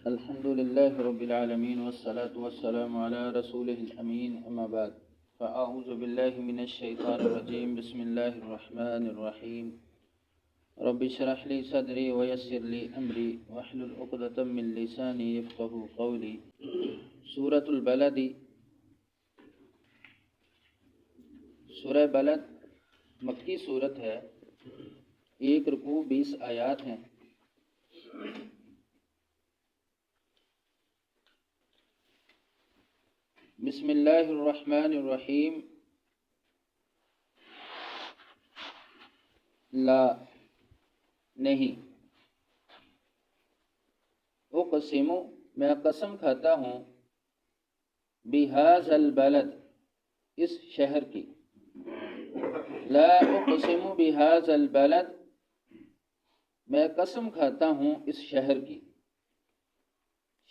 الحمد لله رب العالمين والصلاة والسلام على رسوله الأمين أما بعد فأعوذ بالله من الشيطان الرجيم بسم الله الرحمن الرحيم رب اشرح لي صدري ويسر لي أمري واحلل عقدة من لساني يفقهوا قولي سورة البلد سورہ بلد مکی صورت ہے، 1 رکوع 20 آیات ہیں۔ بسم اللہ الرحمن الرحیم۔ لا نہیں، اقسم میں قسم کھاتا ہوں، بہذا البلد اس شہر کی، لا اقسم بہذا البلد میں قسم کھاتا ہوں اس شہر کی،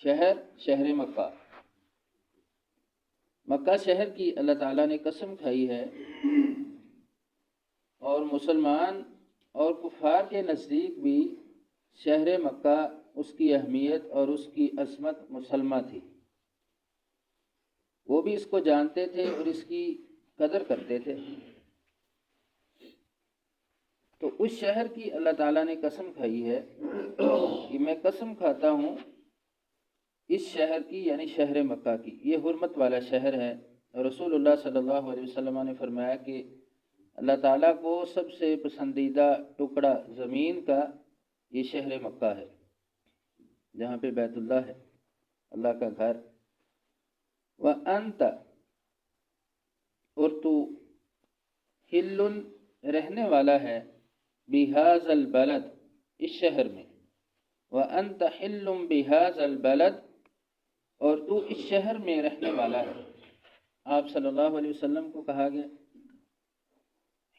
شہر مکہ، مکہ شہر کی اللہ تعالیٰ نے قسم کھائی ہے، اور مسلمان اور کفار کے نزدیک بھی شہر مکہ اس کی اہمیت اور اس کی عظمت مسلمہ تھی، وہ بھی اس کو جانتے تھے اور اس کی قدر کرتے تھے۔ تو اس شہر کی اللہ تعالیٰ نے قسم کھائی ہے کہ میں قسم کھاتا ہوں اس شہر کی، یعنی شہر مکہ کی، یہ حرمت والا شہر ہے۔ رسول اللہ صلی اللہ علیہ وسلم نے فرمایا کہ اللہ تعالیٰ کو سب سے پسندیدہ ٹکڑا زمین کا یہ شہر مکہ ہے، جہاں پہ بیت اللہ ہے، اللہ کا گھر۔ وَأَنْتَ اور تو، حل رہنے والا ہے، بِهَذَا الْبَلَدِ اس شہر میں، وَأَنْتَ حِلٌّ بِهَذَا الْبَلَدِ اور تو اس شہر میں رہنے والا ہے۔ آپ صلی اللہ علیہ وسلم کو کہا گیا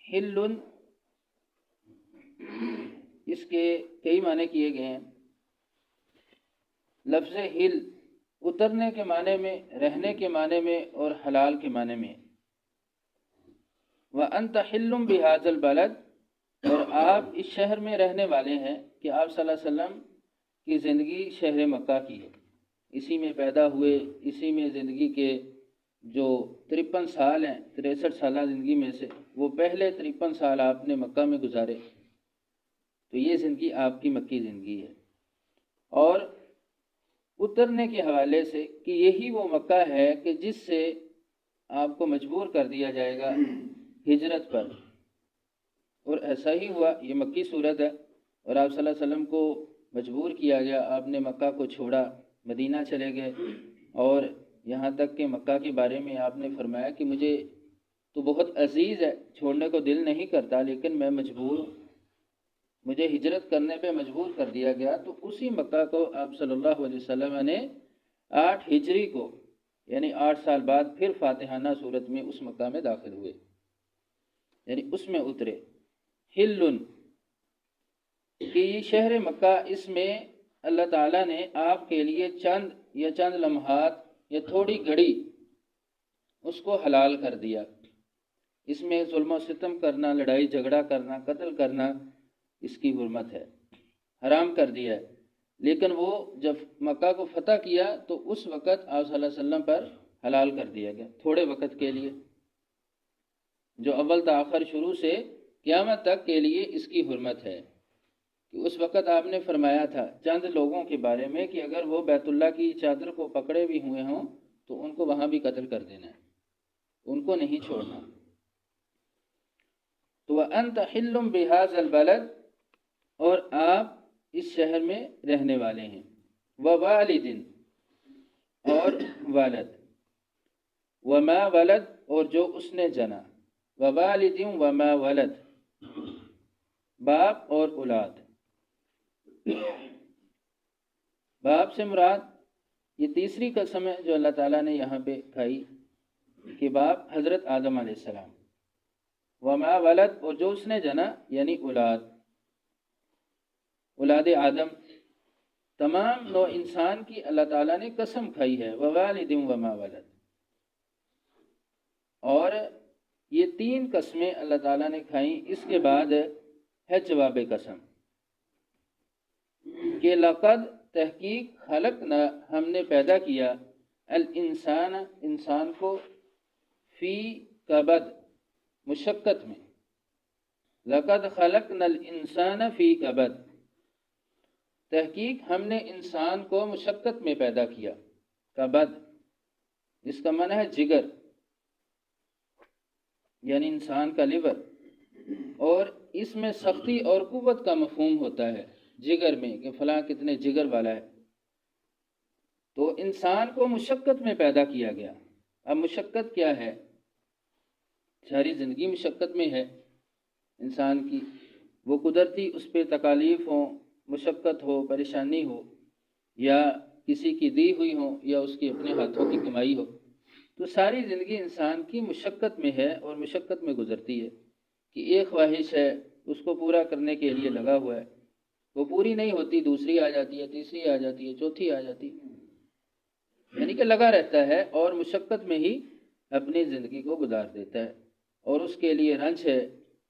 حل، اس کے کئی معنی کیے گئے ہیں۔ لفظ حل اترنے کے معنی میں، رہنے کے معنی میں اور حلال کے معنی میں۔ وَأَنْتَ حِلٌّ بِهَذَا الْبَلَدِ اور آپ اس شہر میں رہنے والے ہیں، کہ آپ صلی اللہ علیہ وسلم کی زندگی شہر مکہ کی ہے، اسی میں پیدا ہوئے، اسی میں زندگی کے جو 53 سال ہیں، 63 سالہ زندگی میں سے وہ پہلے 53 سال آپ نے مکہ میں گزارے، تو یہ زندگی آپ کی مکی زندگی ہے۔ اور اترنے کے حوالے سے کہ یہی وہ مکہ ہے کہ جس سے آپ کو مجبور کر دیا جائے گا ہجرت پر، اور ایسا ہی ہوا، یہ مکی صورت ہے، اور آپ صلی اللہ علیہ وسلم کو مجبور کیا گیا، آپ نے مکہ کو چھوڑا، مدینہ چلے گئے، اور یہاں تک کہ مکہ کے بارے میں آپ نے فرمایا کہ مجھے تو بہت عزیز ہے، چھوڑنے کو دل نہیں کرتا، لیکن میں مجبور ہوں، مجھے ہجرت کرنے پہ مجبور کر دیا گیا۔ تو اسی مکہ کو آپ صلی اللہ علیہ وسلم نے 8 ہجری کو، یعنی 8 سال بعد پھر فاتحانہ صورت میں اس مکہ میں داخل ہوئے، یعنی اس میں اترے۔ حلن کہ یہ شہر مکہ، اس میں اللہ تعالیٰ نے آپ کے لیے چند لمحات یا تھوڑی گھڑی اس کو حلال کر دیا۔ اس میں ظلم و ستم کرنا، لڑائی جھگڑا کرنا، قتل کرنا، اس کی حرمت ہے، حرام کر دیا ہے۔ لیکن وہ جب مکہ کو فتح کیا تو اس وقت آپ صلی اللہ علیہ وسلم پر حلال کر دیا گیا، تھوڑے وقت کے لیے، جو اول تا آخر شروع سے قیامت تک کے لیے اس کی حرمت ہے۔ کہ اس وقت آپ نے فرمایا تھا چند لوگوں کے بارے میں کہ اگر وہ بیت اللہ کی چادر کو پکڑے بھی ہوئے ہوں تو ان کو وہاں بھی قتل کر دینا ہے، ان کو نہیں چھوڑنا۔ تو وَأَنْتَ حِلٌّ بِهَذَا الْبَلَدِ اور آپ اس شہر میں رہنے والے ہیں۔ وَوَالِدٍ اور والد، وَمَا وَلَد اور جو اس نے جنا، وَوَالِدٍ وَمَا وَلَد باپ اور اولاد۔ باپ سے مراد یہ تیسری قسم ہے جو اللہ تعالیٰ نے یہاں پہ کھائی، کہ باپ حضرت آدم علیہ السلام، وما ولد اور جو اس نے جنا، یعنی اولاد آدم، تمام نوع انسان کی اللہ تعالیٰ نے قسم کھائی ہے، ووالد وما ولد۔ اور یہ 3 قسمیں اللہ تعالیٰ نے کھائیں، اس کے بعد ہے جواب قسم، کہ لقد تحقیق خلقنا ہم نے پیدا کیا الانسان انسان کو فی کبد مشقت میں، لقد خلقنا الانسان فی کبد تحقیق ہم نے انسان کو مشقت میں پیدا کیا، کبد اس کا معنی ہے جگر، یعنی انسان کا لیور، اور اس میں سختی اور قوت کا مفہوم ہوتا ہے جگر میں کہ فلاں کتنے جگر والا ہے۔ تو انسان کو مشقت میں پیدا کیا گیا۔ اب مشقت کیا ہے؟ ساری زندگی مشقت میں ہے انسان کی، وہ قدرتی اس پہ تکالیف ہوں، مشقت ہو، پریشانی ہو، یا کسی کی دی ہوئی ہو، یا اس کی اپنے ہاتھوں کی کمائی ہو، تو ساری زندگی انسان کی مشقت میں ہے اور مشقت میں گزرتی ہے کہ ایک خواہش ہے اس کو پورا کرنے کے لیے لگا ہوا ہے، وہ پوری نہیں ہوتی، دوسری آ جاتی ہے، تیسری آ جاتی ہے، چوتھی آ جاتی ہے، یعنی کہ لگا رہتا ہے اور مشقت میں ہی اپنی زندگی کو گزار دیتا ہے، اور اس کے لیے رنج ہے،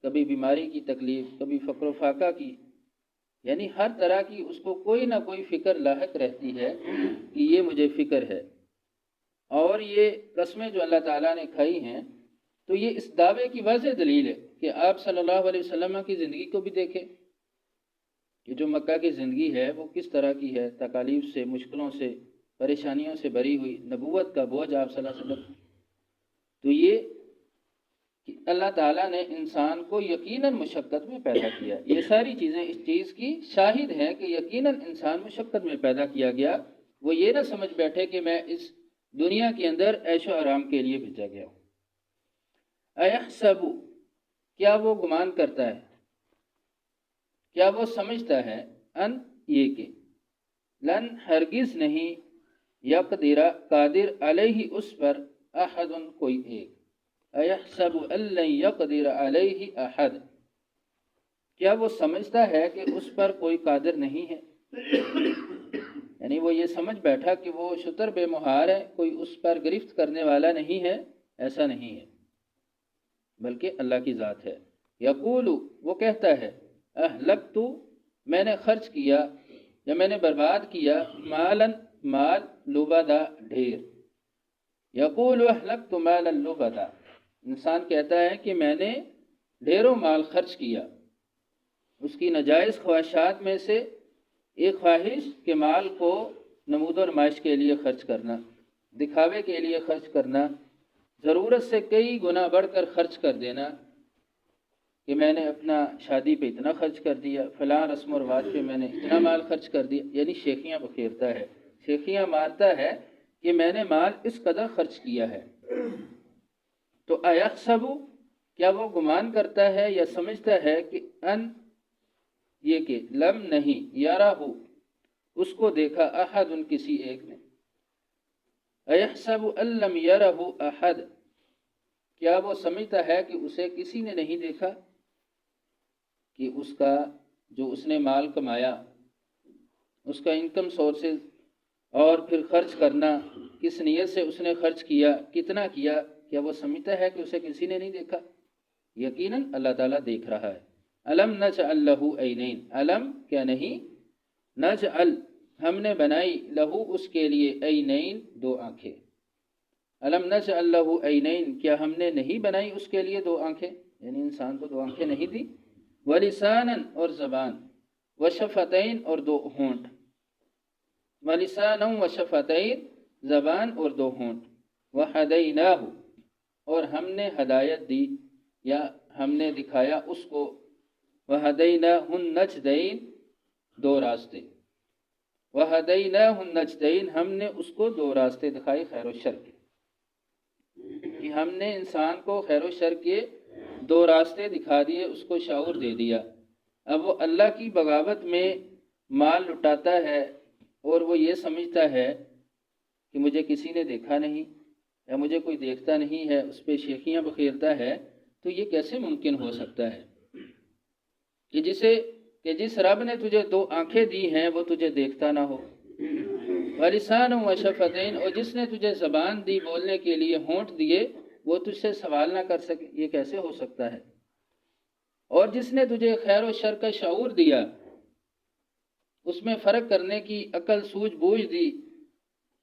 کبھی بیماری کی تکلیف، کبھی فقر و فاقہ کی، یعنی ہر طرح کی اس کو کوئی نہ کوئی فکر لاحق رہتی ہے کہ یہ مجھے فکر ہے۔ اور یہ قسمیں جو اللہ تعالیٰ نے کھائی ہیں تو یہ اس دعوے کی واضح دلیل ہے کہ آپ صلی اللہ علیہ وسلم کی زندگی کو بھی دیکھیں کہ جو مکہ کی زندگی ہے وہ کس طرح کی ہے، تکالیف سے، مشکلوں سے، پریشانیوں سے بھری ہوئی، نبوت کا بوجھ آپ صلی اللہ علیہ وسلم، تو یہ کہ اللہ تعالیٰ نے انسان کو یقیناً مشقت میں پیدا کیا۔ یہ ساری چیزیں اس چیز کی شاہد ہیں کہ یقیناً انسان مشقت میں پیدا کیا گیا، وہ یہ نہ سمجھ بیٹھے کہ میں اس دنیا کے اندر عیش و آرام کے لیے بھیجا گیا ہوں۔ ایحسب کیا وہ گمان کرتا ہے، کیا وہ سمجھتا ہے، ان یہ کہ لن ہرگز نہیں، یقدر قادر علیہ اس پر، احد کوئی ایک، ایحسب ان لن یقدر علیہ احد کیا وہ سمجھتا ہے کہ اس پر کوئی قادر نہیں ہے، یعنی وہ یہ سمجھ بیٹھا کہ وہ شتر بے مہار ہے، کوئی اس پر گرفت کرنے والا نہیں ہے، ایسا نہیں ہے، بلکہ اللہ کی ذات ہے۔ یقول وہ کہتا ہے، اہلکت میں نے خرچ کیا یا میں نے برباد کیا، مالا مال، لبدا ڈھیر، یقول اہلکت مالا لبدا انسان کہتا ہے کہ میں نے ڈھیروں مال خرچ کیا۔ اس کی ناجائز خواہشات میں سے ایک خواہش کہ مال کو نمود و نمائش کے لیے خرچ کرنا، دکھاوے کے لیے خرچ کرنا، ضرورت سے کئی گنا بڑھ کر خرچ کر دینا کہ میں نے اپنا شادی پہ اتنا خرچ کر دیا، فلاں رسم و رواج پہ میں نے اتنا مال خرچ کر دیا، یعنی شیخیاں بخیرتا ہے، شیخیاں مارتا ہے کہ میں نے مال اس قدر خرچ کیا ہے۔ تو ایحسب کیا وہ گمان کرتا ہے یا سمجھتا ہے کہ ان یہ کہ لم نہیں، یارہ اس کو دیکھا، احد ان کسی ایک نے، ایحسب ان لم یرہ احد کیا وہ سمجھتا ہے کہ اسے کسی نے نہیں دیکھا، کہ اس کا جو اس نے مال کمایا، اس کا انکم سورسز، اور پھر خرچ کرنا، کس نیت سے اس نے خرچ کیا، کتنا کیا، کیا وہ سمجھتا ہے کہ اسے کسی نے نہیں دیکھا؟ یقیناً اللہ تعالیٰ دیکھ رہا ہے۔ علم نجعل لہ عینین، علم کیا نہیں، نجعل ہم نے بنائی، لہو اس کے لیے، عینین دو آنکھیں، علم نجعل لہ عینین کیا ہم نے نہیں بنائی اس کے لیے دو آنکھیں، یعنی انسان کو دو آنکھیں نہیں دی، ولسانا اور زبان، وشفتین اور دو ہونٹ، ولسانا وشفتین زبان اور دو ہونٹ، وہدیناہ اور ہم نے ہدایت دی یا ہم نے دکھایا اس کو، وہدیناہ النجدین دو راستے، وہدیناہ النجدین ہم نے اس کو دو راستے دکھائے خیر و شر کے، کہ ہم نے انسان کو خیر و شر کے دو راستے دکھا دیے، اس کو شعور دے دیا۔ اب وہ اللہ کی بغاوت میں مال لٹاتا ہے اور وہ یہ سمجھتا ہے کہ مجھے کسی نے دیکھا نہیں یا مجھے کوئی دیکھتا نہیں ہے، اس پہ شیخیاں بخیرتا ہے، تو یہ کیسے ممکن ہو سکتا ہے کہ جس رب نے تجھے دو آنکھیں دی ہیں وہ تجھے دیکھتا نہ ہو، ولسان و شفتین اور جس نے تجھے زبان دی بولنے کے لیے، ہونٹ دیے، وہ تجھ سے سوال نہ کر سکے، یہ کیسے ہو سکتا ہے؟ اور جس نے تجھے خیر و شر کا شعور دیا، اس میں فرق کرنے کی عقل سوجھ بوجھ دی،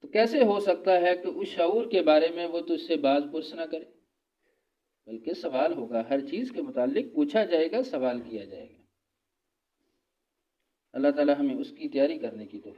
تو کیسے ہو سکتا ہے کہ اس شعور کے بارے میں وہ تو اس سے باز پرس نہ کرے؟ بلکہ سوال ہوگا، ہر چیز کے متعلق پوچھا جائے گا، سوال کیا جائے گا۔ اللہ تعالی ہمیں اس کی تیاری کرنے کی توفیق